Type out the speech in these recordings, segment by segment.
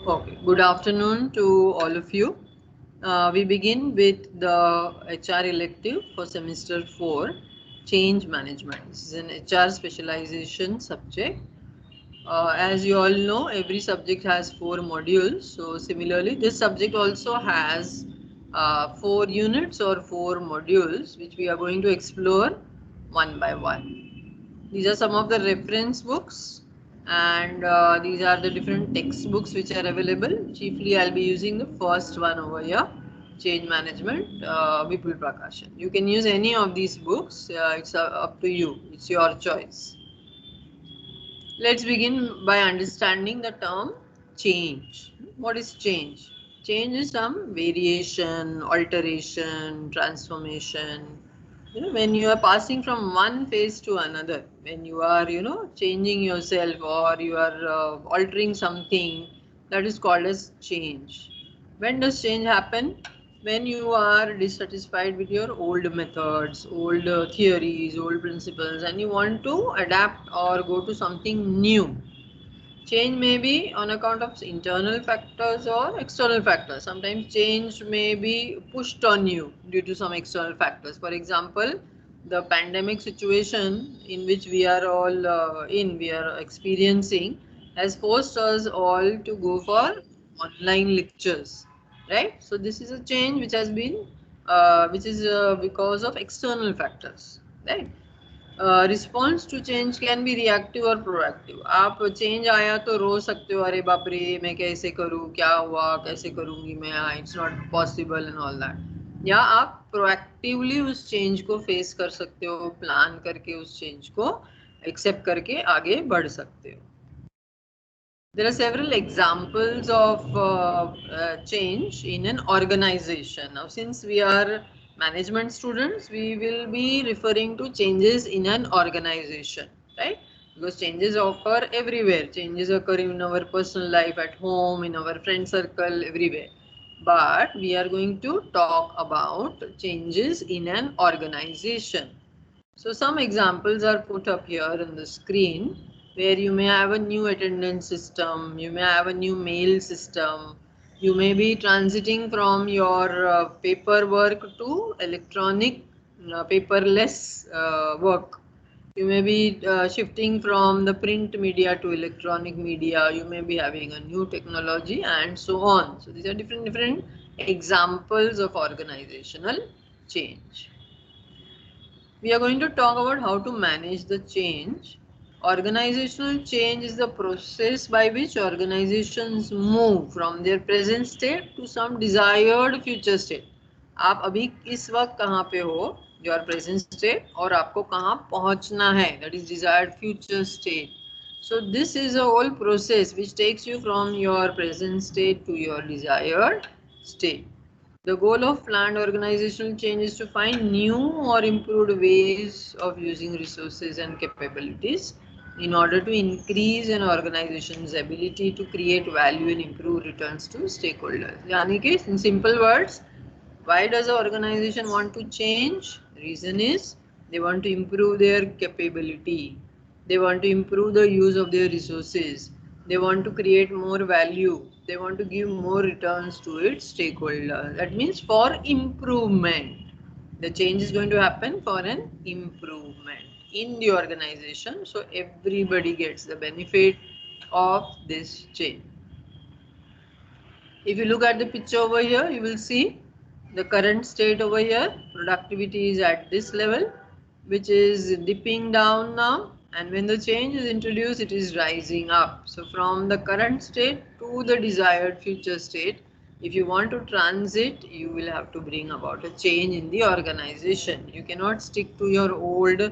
Okay, good afternoon to all of you. We begin with the HR elective for semester 4, Change Management. This is an HR specialization subject. As you all know, every subject has 4 modules. So similarly, this subject also has 4 units or 4 modules, which we are going to explore one by one. These are some of the reference books, and these are the different textbooks which are available. Chiefly, I'll be using the first one over here, Change Management, Vipul Prakashan. You can use any of these books. It's up to you. It's your choice. Let's begin by understanding the term change. What is change? Change is some variation, alteration, transformation. When you are passing from one phase to another, when you are, changing yourself or you are altering something, that is called as change. When does change happen? When you are dissatisfied with your old methods, old theories, old principles, and you want to adapt or go to something new. Change may be on account of internal factors or external factors. Sometimes change may be pushed on you due to some external factors. For example, the pandemic situation in which we are all we are experiencing, has forced us all to go for online lectures, right? So this is a change which has been, which is because of external factors, right? Response to change can be reactive और proactive. आप change आया तो रो सकते हो, अरे बाप रे मैं कैसे करूँ, क्या हुआ, कैसे करूँगी मैं, it's not possible and all that. या आप प्रोएक्टिवली उस चेंज को फेस कर सकते हो, प्लान करके उस चेंज को एक्सेप्ट करके आगे बढ़ सकते हो. There are several examples of change in an organization. Now, since we are management students, we will be referring to changes in an organization, right? Because changes occur everywhere. Changes occur in our personal life, at home, in our friend circle, everywhere. But we are going to talk about changes in an organization. So some examples are put up here on the screen, where you may have a new attendance system, you may have a new mail system, you may be transiting from your paperwork to electronic, paperless work. You may be shifting from the print media to electronic media, you may be having a new technology and so on. So these are different examples of organizational change. We are going to talk about how to manage the change. Organizational change is the process by which organizations move from their present state to some desired future state. आप अभी इस वक्त कहाँ पे हो, your present state, और आपको कहाँ पहुँचना है, that is desired future state. So this is a whole process which takes you from your present state to your desired state. The goal of planned organizational change is to find new or improved ways of using resources and capabilities in order to increase an organization's ability to create value and improve returns to stakeholders. यानी कि in simple words, why does an organization want to change? The reason is they want to improve their capability. They want to improve the use of their resources. They want to create more value. They want to give more returns to its stakeholders. That means for improvement. The change is going to happen for an improvement in the organization. So everybody gets the benefit of this change. If you look at the picture over here, you will see the current state over here. Productivity is at this level, which is dipping down now, and when the change is introduced, it is rising up. So from the current state to the desired future state, if you want to transit, you will have to bring about a change in the organization. You cannot stick to your old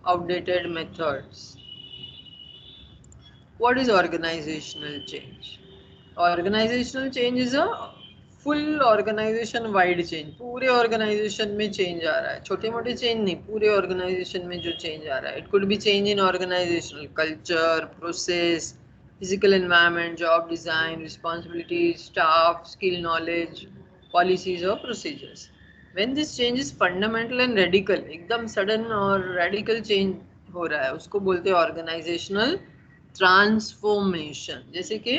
outdated methods. What is organizational change? Organizational change is a full organization wide change. पूरे organization में change आ रहा है, छोटे मोटे change नहीं, पूरे organization में जो change आ रहा है. It could be change in organizational culture, process, physical environment, job design, responsibilities, staff, skill, knowledge, policies or procedures. When this change is fundamental and radical, एकदम sudden और radical change हो रहा है, उसको बोलते हैं organizational ट्रांसफॉर्मेशन. जैसे कि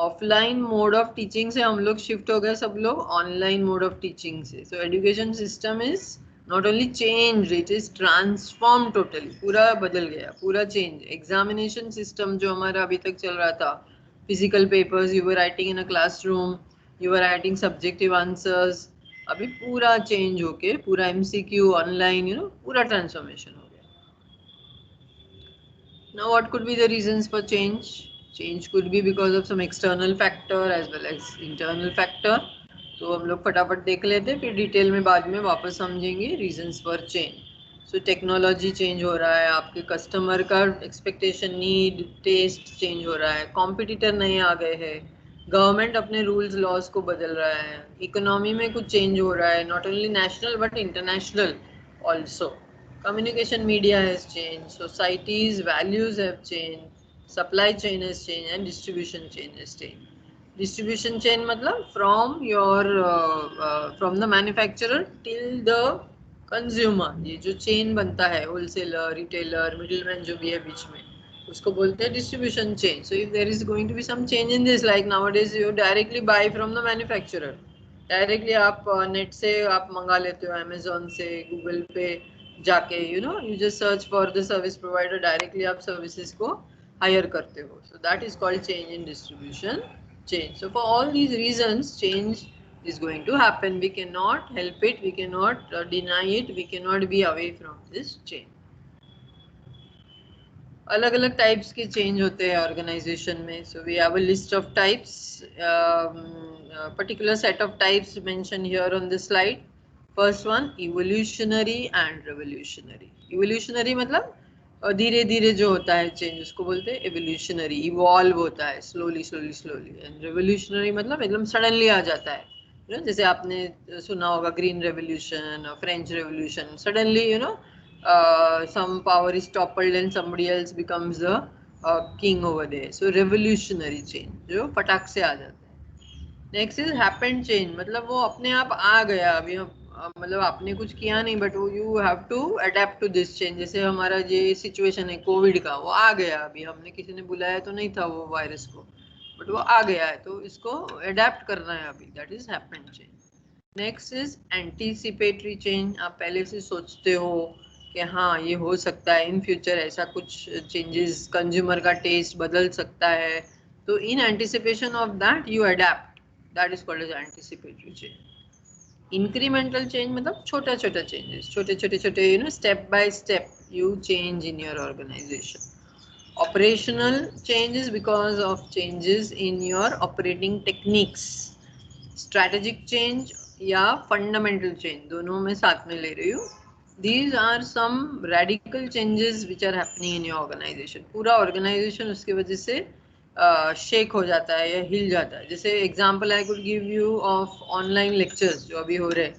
ऑफलाइन मोड ऑफ टीचिंग से हम लोग शिफ्ट हो गए सब लोग ऑनलाइन मोड ऑफ टीचिंग से. So education system is not only change, it is transform totally. पूरा बदल गया, पूरा चेंज. एग्जामिनेशन सिस्टम जो हमारा अभी तक चल रहा था, physical papers you were writing in a classroom, you were writing subjective answers, अभी पूरा चेंज होके पूरा एमसीक्यू ऑनलाइन, यू नो, पूरा ट्रांसफॉर्मेशन हो गया. Now what could be the reasons for change? Change could be because of some external factor as well as internal factor. तो हम लोग फटाफट देख लेते हैं, फिर डिटेल में बाद में वापस समझेंगे reasons for change. So technology change हो रहा है, आपके कस्टमर का एक्सपेक्टेशन, नीड, टेस्ट चेंज हो रहा है, कॉम्पिटिटर नए आ गए हैं, गवर्नमेंट अपने रूल्स लॉज को बदल रहा है, इकोनॉमी में कुछ चेंज हो रहा है, not only national but international also. Communication media has changed, society's values have changed, supply chain has changed and distribution chain has changed. Distribution chain मतलब from the manufacturer till the consumer. ये जो chain बनता है, wholesaler, retailer, middleman जो भी है बीच में, उसको बोलते हैं distribution chain. So if there is going to be some change in this, like nowadays you directly buy from the manufacturer. Directly आप नेट से आप मंगा लेते हो, अमेजोन से, गूगल पे जाके, you know, you just search for the service provider, directly आप सर्विसेज को हायर करते हो. So that is called change in distribution change. So for all these reasons change is going to happen. We cannot help it, we cannot deny it, we cannot be away from this change. अलग अलग types के change होते हैं organisation में. So we have a list of types, particular set of types mentioned here on this slide. First one, evolutionary and revolutionary. Evolutionary मतलब धीरे धीरे जो होता है चेंज, उसको बोलते हैं evolutionary. इवॉल्व होता है slowly slowly slowly. And revolutionary मतलब एकदम सडनली आ जाता है, यू नो, जैसे आपने सुना होगा green revolution, French revolution. Suddenly, you know, some power is toppled and somebody else becomes the king over there. So revolutionary change जो फटाक से आ जाता है. नेक्स्ट इज हैपेंड चेंज, मतलब वो अपने आप आ गया. अभी मतलब आपने कुछ किया नहीं, but you have to adapt to this change. जैसे हमारा ये सिचुएशन है कोविड का, वो आ गया. अभी हमने किसी ने बुलाया तो नहीं था वो वायरस को, बट वो आ गया है, तो इसको अडेप्ट करना है अभी. That is happened change. Next is anticipatory change. आप पहले से सोचते हो कि हाँ ये हो सकता है इन फ्यूचर, ऐसा कुछ चेंजेस, कंज्यूमर का टेस्ट बदल सकता है, तो in anticipation of that you adapt. That is called as anticipatory change. Incremental change मतलब छोटा छोटा changes, छोटे छोटे छोटे, you know, step by step you change in your organization. Operational changes because of changes in your operating techniques. Strategic change या fundamental change, दोनों में साथ में ले रही हूँ. These are some radical changes which are happening in your organization. पूरा organization उसके वजह से शेक हो जाता है या हिल जाता है. जैसे example I could give you of online lectures जो अभी हो रहे हैं.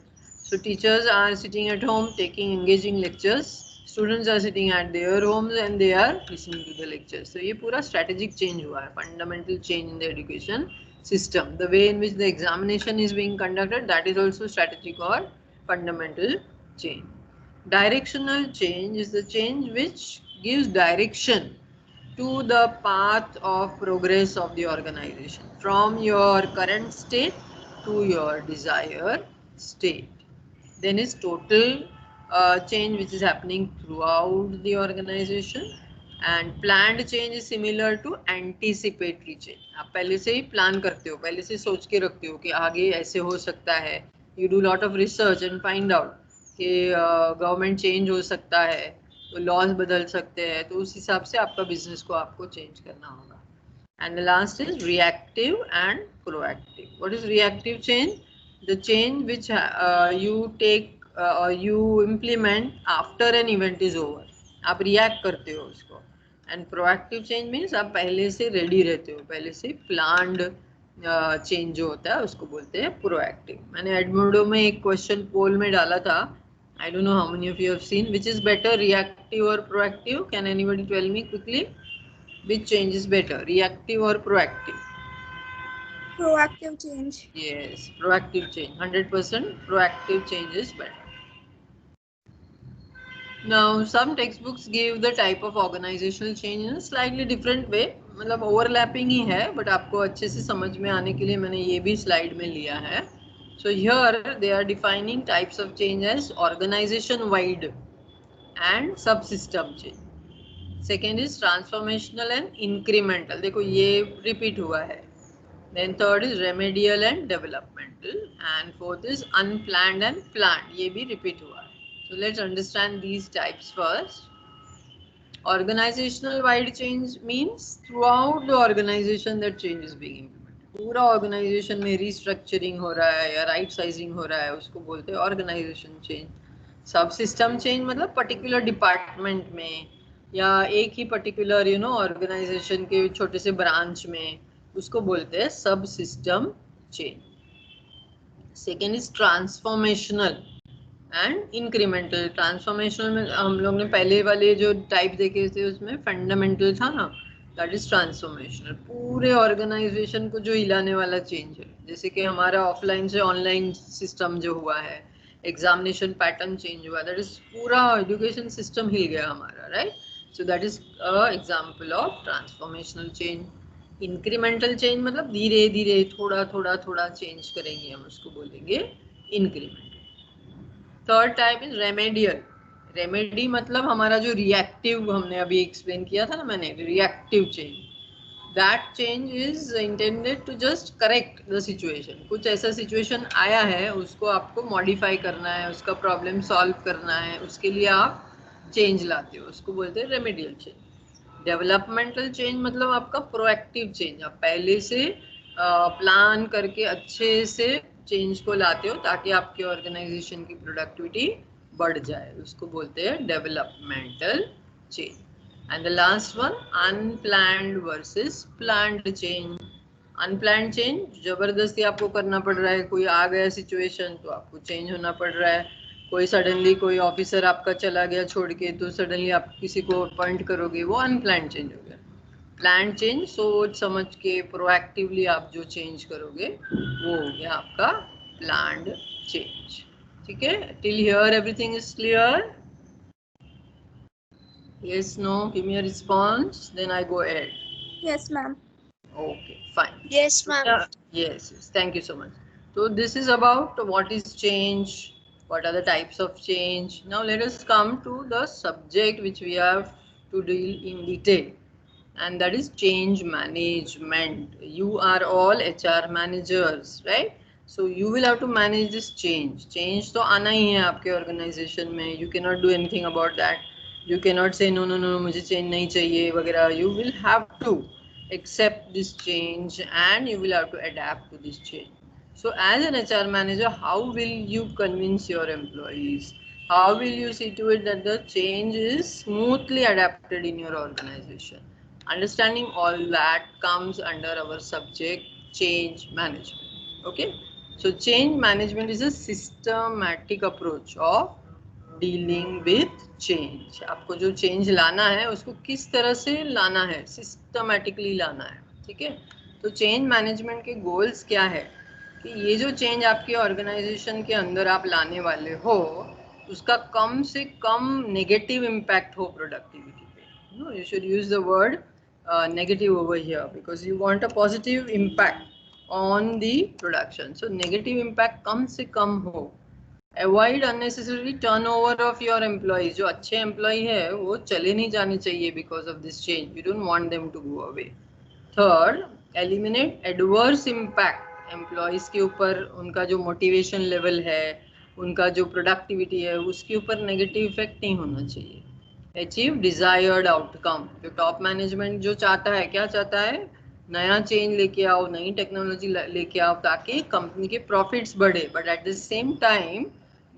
So teachers are sitting at home taking engaging lectures, students are sitting at their homes and they are listening to the lectures. तो ये पूरा स्ट्रेटेजिक चेंज हुआ है, fundamental change in the education system. The way in which the examination is being conducted, that is also strategic or fundamental change. Directional change is the change which gives direction to the path of progress of the organization from your current state to your desired state. Then is total change which is happening throughout the organization. And planned change is similar to anticipatory change. आप पहले से ही plan करते हो, पहले से सोच के रखते हो कि आगे ऐसे हो सकता है. You do lot of research and find out कि गवर्नमेंट चेंज हो सकता है, तो लॉज बदल सकते हैं, तो उस हिसाब से आपका बिजनेस को आपको चेंज करना होगा. And the last is reactive and proactive. What is reactive change? The change which you take you implement after an event is over. आप रिएक्ट करते हो उसको. एंड प्रोएक्टिव चेंज मीन्स आप पहले से रेडी रहते हो, पहले से प्लान्ड चेंज जो होता है उसको बोलते हैं प्रोएक्टिव. मैंने एडमोडो में एक क्वेश्चन पोल में डाला था. I don't know how many of you have seen. Which is better, reactive or proactive? Can anybody tell me quickly? Which change is better, reactive or proactive? Proactive change. Yes, proactive change. 100% proactive change is better. Now, some textbooks give the type of organizational change in a slightly different way. मतलब overlapping ही है, but आपको अच्छे से समझ में आने के लिए मैंने ये भी स्लाइड में लिया है. So here they are defining types of change as organization wide and subsystem change. Second is transformational and incremental. देखो ये repeat हुआ है. Then third is remedial and developmental, and fourth is unplanned and planned. ये भी repeat हुआ है. So let's understand these types first. Organizational wide change means throughout the organization that change is being implemented. पूरा organization में restructuring हो रहा है या right sizing हो रहा है, उसको बोलते हैं organization change. Subsystem change मतलब particular department में या एक ही particular organization के छोटे से branch में, उसको बोलते हैं subsystem change. Second is transformational and incremental. Transformational में हम लोग ने पहले वाले जो टाइप देखे थे उसमें फंडामेंटल था ना, दैट इज ट्रांसफॉर्मेशनल. पूरे ऑर्गेनाइजेशन को जो हिलाने वाला चेंज है, जैसे कि हमारा ऑफलाइन से ऑनलाइन सिस्टम जो हुआ है, एग्जामिनेशन पैटर्न चेंज हुआ, दैट इज पूरा एजुकेशन सिस्टम हिल गया हमारा, right. So that is a example of transformational change. Incremental change मतलब धीरे धीरे थोड़ा थोड़ा थोड़ा चेंज करेंगे, हम उसको बोलेंगे incremental. Third type is remedial. Remedy मतलब हमारा जो रिएक्टिव, हमने अभी एक्सप्लेन किया था ना मैंने, reactive change. That change is intended to just correct the situation. कुछ ऐसा सिचुएशन आया है, उसको आपको मॉडिफाई करना है, उसका प्रॉब्लम सॉल्व करना है, उसके लिए आप चेंज लाते हो, उसको बोलते हैं रेमेडियल चेंज. डेवलपमेंटल चेंज मतलब आपका प्रोएक्टिव चेंज. आप पहले से प्लान करके अच्छे से चेंज को लाते हो ताकि आपके ऑर्गेनाइजेशन की प्रोडक्टिविटी बढ़ जाए, उसको बोलते हैं developmental change. And the last one unplanned versus planned change. Unplanned change जबरदस्ती आपको करना पड़ रहा है, कोई आ गया सिचुएशन तो आपको चेंज होना पड़ रहा है. कोई सडनली कोई ऑफिसर आपका चला गया छोड़ के, तो सडनली आप किसी को अपॉइंट करोगे, वो अनप्लान्ड चेंज हो गया. प्लान चेंज सोच समझ के प्रोएक्टिवली आप जो चेंज करोगे वो हो गया आपका प्लान्ड चेंज. ठीक है, till here everything is clear? Yes, no, give me a response, then I go ahead. Yes, ma'am. Okay, fine. Yes, ma'am. Yes, thank you so much. So this is about what is change, what are the types of change. Now let us come to the subject which we have to deal in detail, and that is change management. You are all HR managers, right? So you will have to manage this change. Change तो आना ही है आपके organization में. You cannot do anything about that. You cannot say no, no, no, मुझे change नहीं चाहिए वगैरह. You will have to accept this change and you will have to adapt to this change. So as an HR manager, how will you convince your employees? How will you see to it that the change is smoothly adapted in your organization? Understanding all that comes under our subject change management. Okay, so change management is a systematic approach of dealing with change. आपको जो change लाना है उसको किस तरह से लाना है, सिस्टमैटिकली लाना है. ठीक है, तो चेंज मैनेजमेंट के गोल्स क्या है कि ये जो चेंज आपके ऑर्गेनाइजेशन के अंदर आप लाने वाले हो उसका कम से कम नेगेटिव इम्पैक्ट हो प्रोडक्टिविटी पे. No, you should use the word negative over here because you want a positive impact on the production. So negative impact कम से कम हो. Avoid unnecessary turnover of your employees. जो अच्छे एम्प्लॉय है वो चले नहीं जाने चाहिए because of this change. You don't want them to go away. Third, eliminate adverse impact. Employees के ऊपर उनका जो मोटिवेशन लेवल है, उनका जो प्रोडक्टिविटी है, उसके ऊपर नेगेटिव इफेक्ट नहीं होना चाहिए. Achieve desired outcome. जो टॉप मैनेजमेंट जो चाहता है, क्या चाहता है, नया चेंज लेके आओ, नई टेक्नोलॉजी लेके आओ ताकि कंपनी के प्रॉफिट्स बढ़े. But at the same time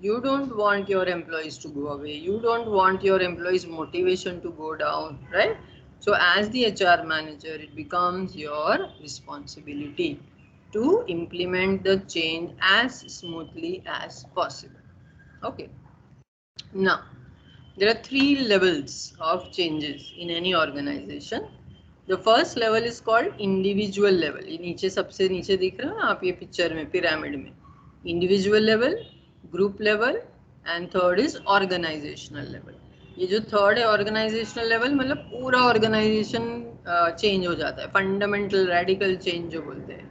you don't want your employees to go away, you don't want your employees motivation to go down, right? So as the HR manager, it becomes your responsibility to implement the change as smoothly as possible. Okay, now there are 3 levels of changes in any organization. The first level is called individual level. ये नीचे सबसे नीचे दिख रहा है ना आप ये पिक्चर में, पिरामिड में. Individual level, group level and third is organisational level. ये जो थर्ड है ऑर्गेनाइजेशनल लेवल मतलब पूरा ऑर्गेनाइजेशन चेंज हो जाता है, फंडामेंटल रेडिकल चेंज जो बोलते हैं.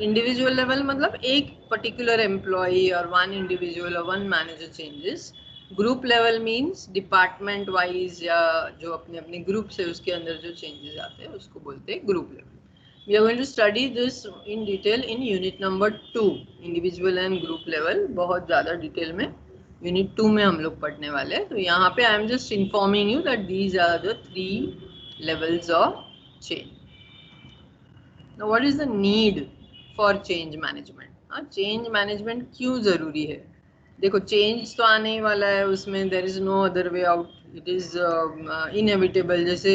इंडिविजुअल लेवल मतलब एक पर्टिकुलर एम्प्लॉई और वन इंडिविजुअल और one manager changes. Group level means department wise या जो अपने अपने ग्रुप से उसके अंदर जो चेंजेस आते हैं उसको बोलते हैं group level. We are going to study this in detail in unit number 2, individual and group level. बहुत ज़्यादा डिटेल में यूनिट 2 में हम लोग पढ़ने वाले हैं. तो यहाँ पे I am just informing you that these are the 3 levels of change. Now what is the need for change management? हाँ, चेंज मैनेजमेंट क्यों ज़रूरी है? देखो चेंज तो आने ही वाला है, उसमें there is no other way out, it is inevitable. जैसे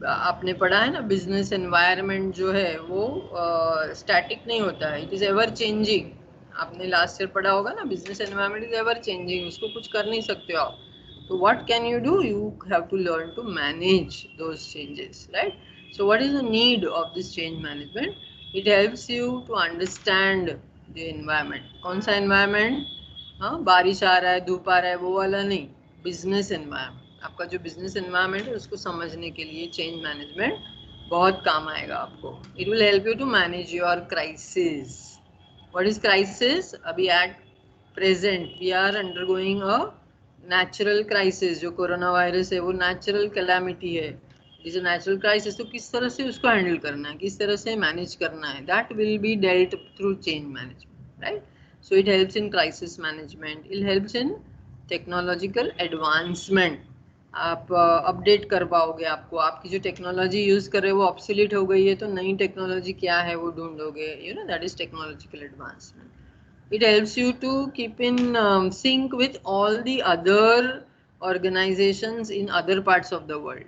आपने पढ़ा है ना, बिजनेस एनवायरनमेंट जो है वो स्टैटिक नहीं होता है, इट इज़ एवर चेंजिंग. आपने लास्ट ईयर पढ़ा होगा ना, business environment is ever changing, उसको कुछ कर नहीं सकते हो आप. तो what can you do? You have to learn to manage those changes, right? So what is the need of this change management? It helps you to understand the environment. कौन सा environment? हाँ, बारिश आ रहा है, धूप आ रहा है, वो वाला नहीं. बिजनेस एनवायरनमेंट, आपका जो बिजनेस एनवायरनमेंट है उसको समझने के लिए चेंज मैनेजमेंट बहुत काम आएगा आपको. It will help you to manage your crisis. What is crisis? अभी at present we are undergoing a natural crisis. जो कोरोना वायरस है वो नेचुरल कैलामिटी है, it is a natural crisis. तो किस तरह से उसको हैंडल करना है, किस तरह से मैनेज करना है, that will be dealt through change management, right? So it helps in crisis management, it helps in technological advancement. आप अपडेट कर पाओगे, आपको आपकी जो टेक्नोलॉजी यूज कर रहे हो वो ऑब्सोलीट हो गई है तो नई टेक्नोलॉजी क्या है वो ढूंढोगे, you know, that is technological advancement. It helps you to keep in sync with all the other organizations in other parts of the world.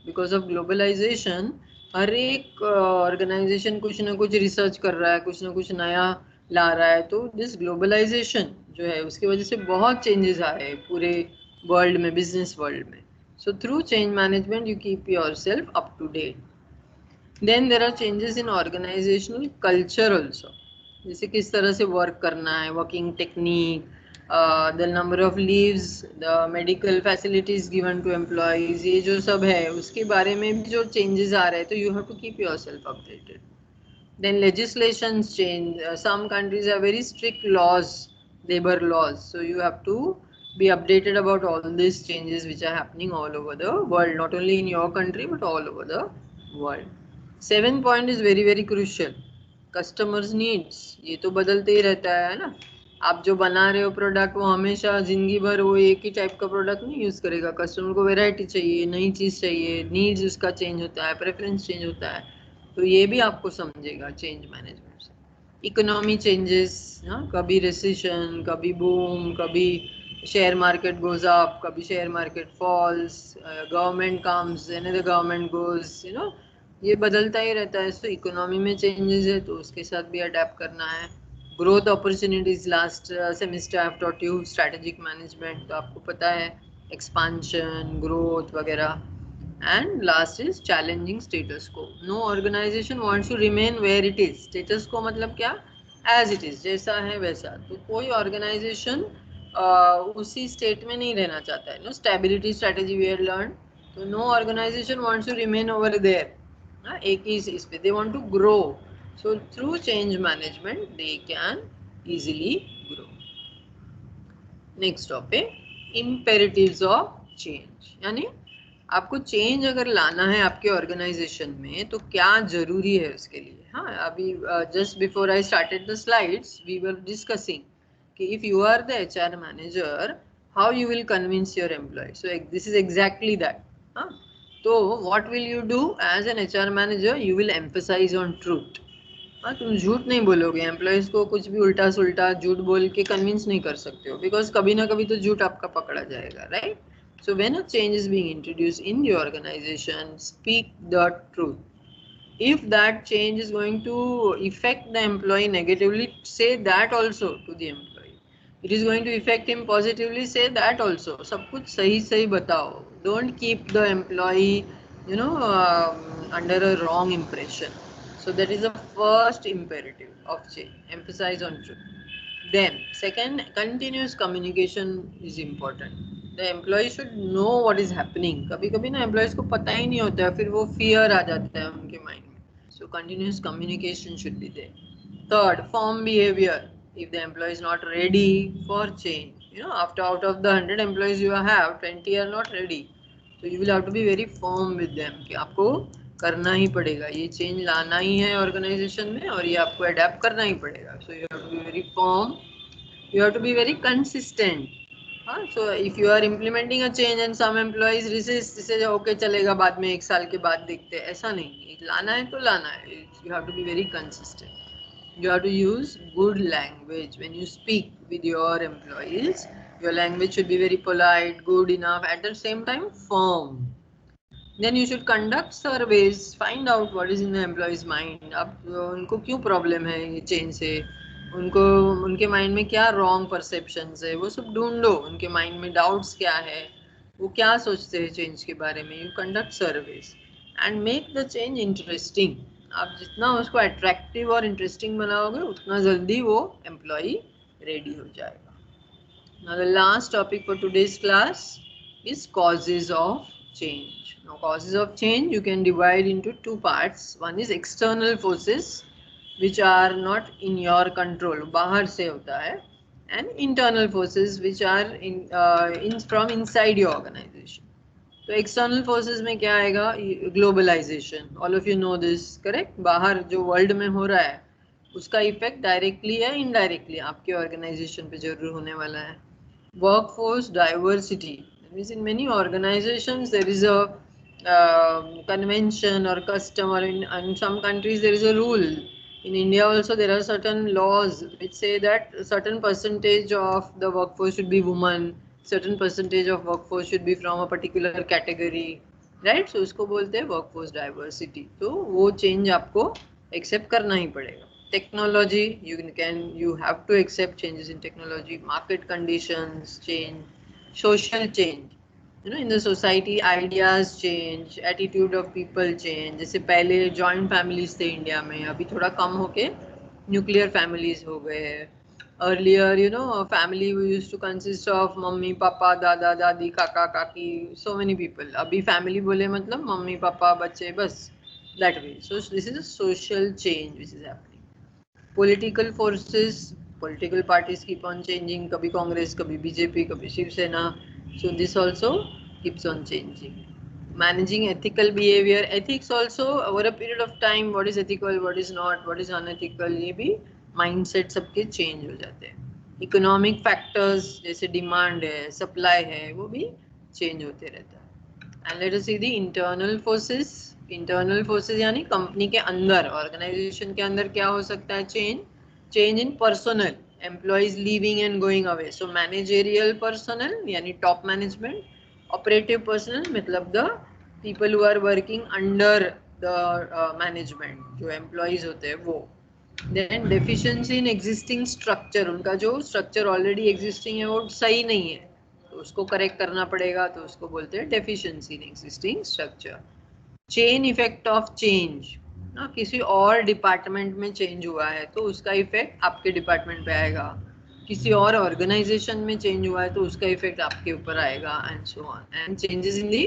Because of globalization, हर एक ऑर्गेनाइजेशन कुछ ना कुछ रिसर्च कर रहा है, कुछ ना कुछ नया ला रहा है. तो दिस ग्लोबलाइजेशन जो है उसकी वजह से बहुत चेंजेस आए हैं पूरे वर्ल्ड में, बिजनेस वर्ल्ड में. So through change management you keep yourself up to date. Then there are changes in organisational culture also. जैसे किस तरह से वर्क करना है, working technique, the number of leaves, the medical facilities given to employees, ये जो सब है उसके बारे में भी जो changes आ रहे हैं तो you have to keep yourself updated. Then legislations change. Some countries have very strict laws, labor laws, so you have to be updated about all these changes which are happening all over the world, not only in your country but all over the world. 7th point is very very crucial, customers needs. ये तो बदलते ही रहता है ना. आप जो बना रहे हो प्रोडक्ट वो हमेशा जिंदगी भर वो एक ही टाइप का प्रोडक्ट नहीं यूज करेगा. कस्टमर को वेराइटी चाहिए, नई चीज चाहिए, नीड्स उसका चेंज होता है, प्रेफरेंस चेंज होता है. तो ये भी आपको समझेगा चेंज मैनेजमेंट से. इकोनॉमी चेंजेस, हाँ, कभी रिसेशन, कभी बूम, कभी शेयर मार्केट गोज अप, कभी share market falls, government comes and the government goes, you know, ये बदलता ही रहता है. सो इकोनॉमी में चेंजेस है तो उसके साथ भी अडेप्ट करना है. Growth opportunities, last semester I have taught you strategic management, तो आपको पता है एक्सपांशन, ग्रोथ वगैरह. And last is challenging status quo. No organization wants to remain where it is. Status quo मतलब क्या? As it is, जैसा है वैसा. तो कोई organization उसी state में नहीं रहना चाहता है. No stability strategy we have learned. तो no organization wants to remain over there. हाँ, एक ही इस पे. They want to grow. So through change management they can easily grow. Next topic, imperatives of change. यानी आपको चेंज अगर लाना है आपके ऑर्गेनाइजेशन में तो क्या जरूरी है उसके लिए. हाँ, अभी just before I started the slides we were discussing कि if you are the HR manager how you will convince your employ. So this is exactly that. हाँ, तो what will you do as an HR manager? You will emphasise on truth. हाँ, तुम झूठ नहीं बोलोगे. Employees को कुछ भी उल्टा सुल्टा झूठ बोल के कन्विंस नहीं कर सकते हो, बिकॉज कभी ना कभी तो झूठ आपका पकड़ा जाएगा, right? So when a change is being introduced in the organization, speak the truth. If that change is going to affect the employee negatively, say that also to the employee. It is going to affect him positively, say that also. सब कुछ सही सही बताओ. Don't keep the employee, you know, under a wrong impression. So that is the first imperative of change. Emphasize on truth. Then second, continuous communication is important. The employee should know what is happening. कभी कभी ना employees को पता ही नहीं होता है, फिर वो fear आ जाता है उनके mind में. So continuous communication should be there. Third, firm behavior. If the employee is not ready for change, you know, after out of the 100 employees you have, 20 are not ready. So you will have to be very firm with them कि आपको करना ही पड़ेगा, ये change लाना ही है organisation में और ये आपको अडेप्ट करना ही पड़ेगा. So you have to be very firm. You have to be very consistent. So if you are implementing a change and some employees resist, से okay चलेगा बाद में 1 साल के बाद देखते हैं, ऐसा नहीं. लाना है तो लाना है. You have to be very consistent. You have to use good language when you speak with your employees. Your language should be very polite, good enough, at the same time firm. Then you should conduct surveys, find out what is in the employee's mind. अब उनको क्यों problem है ये change से, उनको उनके mind में क्या रॉन्ग परसेप्शंस है, वो सब ढूंढो. उनके माइंड में डाउट्स क्या है, वो क्या सोचते हैं चेंज के बारे में. You conduct surveys and make the change interesting. आप जितना उसको अट्रैक्टिव और इंटरेस्टिंग बनाओगे उतना जल्दी वो एम्प्लॉई रेडी हो जाएगा. Now the last topic for today's class is causes of change. Now causes of change you can divide into two parts. One is external forces which are not in your control, बाहर से होता है, and internal forces which are from inside your organization. तो external forces में क्या आएगा? Globalization. All of you know this, correct? बाहर जो वर्ल्ड में हो रहा है उसका इफेक्ट डायरेक्टली या इनडायरेक्टली आपके ऑर्गेनाइजेशन पे जरूर होने वाला है. Workforce diversity. That means in many organizations there is a convention or custom, or in some countries there is a rule. In India also there are certain laws which say that a certain percentage of the workforce should be women, certain percentage of workforce should be from a particular category, right? So उसको बोलते हैं workforce diversity. तो वो change आपको accept करना ही पड़ेगा. Technology, you have to accept changes in technology. Market conditions change, social change, you know, in the society ideas change, attitude of people change. जैसे पहले joint families थे इंडिया में, अभी थोड़ा कम होके nuclear families हो गए हैं. Earlier, you know, a family used to consist of mummy papa दादा दादी काका काकी, so many people. अभी family बोले मतलब मम्मी पापा बच्चे बस, that way. So this is a social change which is happening. Political forces, political parties keep on changing. कभी कांग्रेस, कभी बीजेपी, कभी Shiv Sena. So this also keeps on changing. Managing ethical behavior, ethics also over a period of time. What is ethical, what is not, what is unethical, ये भी mindset सबके change हो जाते हैं. Economic factors जैसे demand है, supply है, वो भी change होते रहता है. And let us see the internal forces. Internal forces यानी कंपनी के अंदर, ऑर्गेनाइजेशन के अंदर क्या हो सकता है change? Change in personnel, employees leaving and going away. So managerial personnel यानी टॉप मैनेजमेंट. ऑपरेटिव पर्सनल मतलब the people who are working under the management, जो एम्प्लॉइज होते हैं वो. Then deficiency in existing structure, उनका जो स्ट्रक्चर ऑलरेडी एग्जिस्टिंग है वो सही नहीं है तो उसको करेक्ट करना पड़ेगा, तो उसको बोलते हैं deficiency in existing structure. Chain effect of change, ना किसी और डिपार्टमेंट में चेंज हुआ है तो उसका इफेक्ट आपके डिपार्टमेंट पे आएगा. किसी और ऑर्गेनाइजेशन में चेंज हुआ है तो उसका इफेक्ट आपके ऊपर आएगा, and so on. And changes in the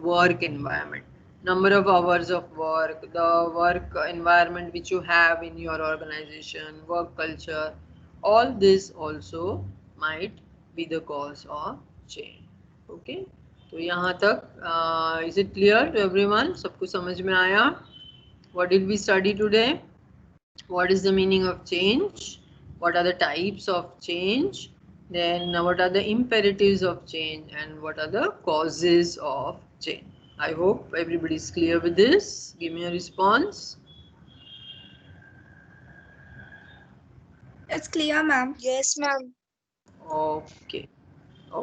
work environment, number of hours of work, the work environment which you have in your organization, work culture, all this also might be the cause of change. Okay, तो यहाँ तक is it clear to everyone? सबको समझ में आया? What did we study today? What is the meaning of change? What are the types of change? Then what are the imperatives of change, and what are the causes of change? I hope everybody is clear with this. Give me a response. It's clear, ma'am. Yes, ma'am. Okay.